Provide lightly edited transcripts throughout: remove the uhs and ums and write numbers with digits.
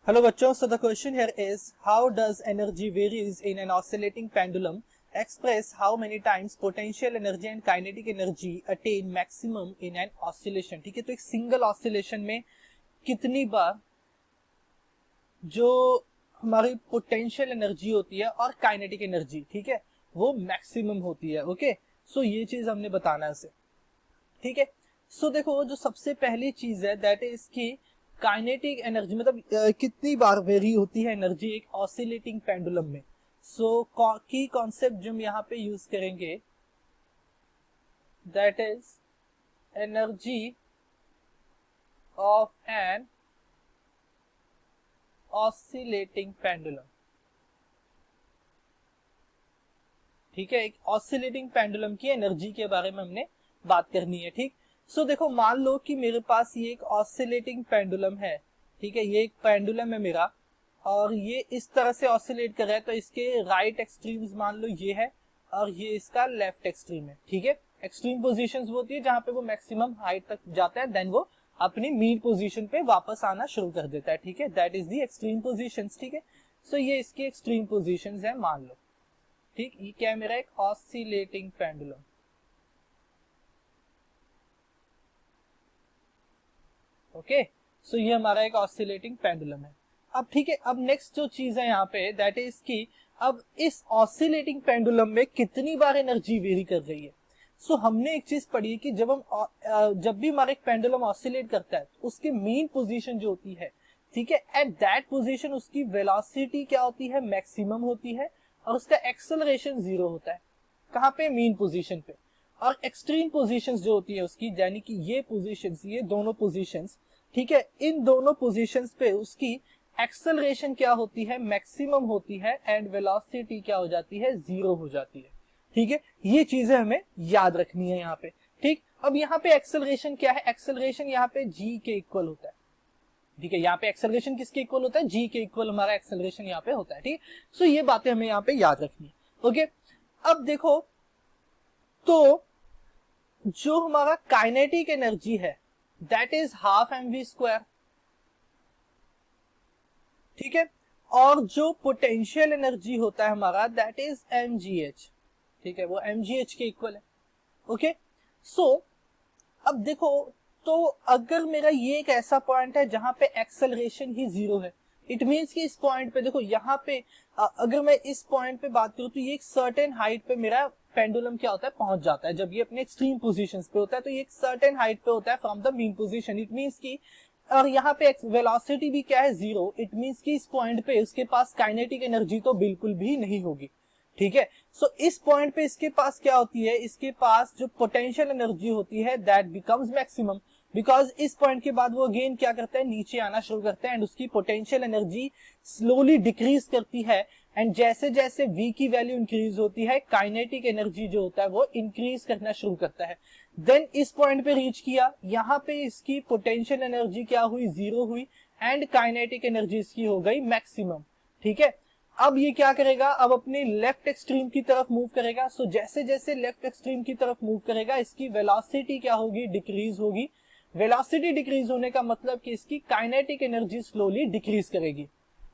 Hello बच्चों, so the question here is how does energy varies in an oscillating pendulum? Express how many times potential energy and kinetic energy attain maximum in an oscillation. ठीक है, तो एक single oscillation में कितनी बार जो हमारी potential energy होती है और काइनेटिक एनर्जी, ठीक है, वो मैक्सिमम होती है. ओके, सो ये चीज हमने बताना है इसे. ठीक है, सो देखो जो सबसे पहली चीज है दैट इज की काइनेटिक एनर्जी, मतलब कितनी बार वेरी होती है एनर्जी एक ऑसिलेटिंग पेंडुलम में. सो की कॉन्सेप्ट जो हम यहाँ पे यूज करेंगे that is energy of an oscillating pendulum. ठीक है, एक ऑसिलेटिंग पेंडुलम की एनर्जी के बारे में हमने बात करनी है. ठीक, सो देखो मान लो कि मेरे पास ये एक ऑसिलेटिंग पेंडुलम है. ठीक है, ये एक पेंडुलम है मेरा और ये इस तरह से ऑसिलेट कर रहा है, तो इसके राइट एक्सट्रीम्स मान लो ये है और ये इसका लेफ्ट एक्सट्रीम है. ठीक है, एक्सट्रीम पोजीशंस वो होती है जहां पे वो मैक्सिमम हाइट तक जाता है, देन वो अपनी मीन पोजीशन पे वापस आना शुरू कर देता है. ठीक है, that is the extreme positions. ठीक है, सो ये इसकी एक्सट्रीम पोजीशंस है मान लो. ठीक, ये क्या है मेरा एक ऑसिलेटिंग पेंडुलम. ओके, सो ये हमारा एक ऑसिलेटिंग पेंडुलम है. अब ठीक है, अब नेक्स्ट जो चीज है यहाँ पे दैट इज की अब इस ऑसिलेटिंग पेंडुलम में कितनी बार एनर्जी वेरी कर रही है. सो हमने एक चीज पढ़ी है कि जब भी हमारा एक पेंडुलम ऑसिलेट करता है तो उसकी मीन पोजीशन जो होती है, ठीक है, एट दैट पोजीशन उसकी वेलोसिटी क्या होती है, मैक्सिमम होती है और उसका एक्सेलरेशन 0 होता है. कहाँ पे, मीन पोजीशन पे. और एक्सट्रीम पोजीशंस जो होती है उसकी, यानी कि ये पोजीशंस, ये दोनों पोजीशंस, ठीक है, इन दोनों पोजीशंस पे उसकी एक्सेलरेशन क्या होती है, मैक्सिमम होती है एंड वेलोसिटी क्या हो जाती है, 0 हो जाती है. ठीक है, ये चीजें हमें याद रखनी है यहाँ पे. ठीक, अब यहाँ पे एक्सेलरेशन क्या है, एक्सेलरेशन यहाँ पे जी के इक्वल होता है. ठीक है, यहाँ पे एक्सेलरेशन किसके इक्वल होता है, जी के इक्वल हमारा एक्सेलरेशन यहाँ पे होता है. ठीक, सो ये बातें हमें यहाँ पे याद रखनी है. ओके, अब देखो तो जो हमारा काइनेटिक एनर्जी है दैट इज हाफ mv². ठीक है, और जो पोटेंशियल एनर्जी होता है हमारा दैट इज mgh. ठीक है, वो mgh के इक्वल है. ओके, सो अब देखो तो अगर मेरा ये एक ऐसा पॉइंट है जहां पे एक्सेलरेशन ही 0 है, इट मींस कि इस पॉइंट पे देखो यहाँ पे अगर मैं इस पॉइंट पे बात करूं तो ये एक सर्टेन हाइट पे मेरा पेंडुलम क्या होता है, पहुंच जाता है. जब ये अपने एक्सट्रीम पोजीशंस पे होता है तो ये एक सर्टेन हाइट पे होता है from the mean position. It means की और यहाँ पे वेलोसिटी भी क्या है, 0. इट मींस कि इस पॉइंट पे उसके पास काइनेटिक एनर्जी तो बिल्कुल भी नहीं होगी. ठीक है, सो इस पॉइंट पे इसके पास क्या होती है, इसके पास जो पोटेंशियल एनर्जी होती है दैट बिकम्स मैक्सिमम, बिकॉज इस पॉइंट के बाद वो अगेन क्या करता है, नीचे आना शुरू करता है एंड उसकी पोटेंशियल एनर्जी स्लोली डिक्रीज करती है. एंड जैसे जैसे v की वैल्यू इंक्रीज होती है काइनेटिक एनर्जी जो होता है वो इंक्रीज करना शुरू करता है. देन इस पॉइंट पे रीच किया, यहाँ पे इसकी पोटेंशियल एनर्जी क्या हुई, 0 हुई एंड काइनेटिक एनर्जी इसकी हो गई मैक्सिमम. ठीक है, अब ये क्या करेगा, अब अपने लेफ्ट एक्सट्रीम की तरफ मूव करेगा. सो जैसे जैसे लेफ्ट एक्सट्रीम की तरफ मूव करेगा इसकी वेलोसिटी क्या होगी, डिक्रीज होगी. वेलोसिटी डिक्रीज होने का मतलब कि इसकी काइनेटिक एनर्जी स्लोली डिक्रीज करेगी.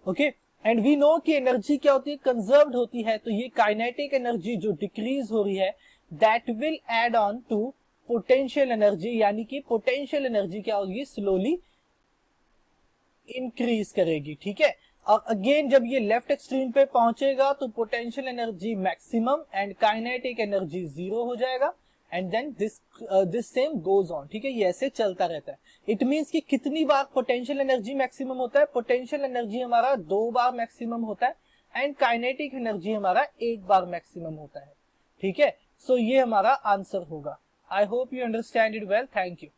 ओके, एंड वी नो कि एनर्जी क्या होती है, कंजर्व्ड होती है. तो ये काइनेटिक एनर्जी जो डिक्रीज हो रही है that will add on to potential energy, यानी कि पोटेंशियल एनर्जी क्या होगी, स्लोली इंक्रीज करेगी. ठीक है, और अगेन जब ये लेफ्ट एक्सट्रीम पे पहुंचेगा तो potential energy maximum and kinetic energy 0 हो जाएगा and then this same goes on. ठीक है, ये ऐसे चलता रहता है. इट मींस कि कितनी बार पोटेंशियल एनर्जी मैक्सिमम होता है, पोटेंशियल एनर्जी हमारा 2 बार मैक्सिमम होता है एंड काइनेटिक एनर्जी हमारा 1 बार मैक्सिमम होता है. ठीक है, सो ये हमारा आंसर होगा. I hope you understand it well. Thank you.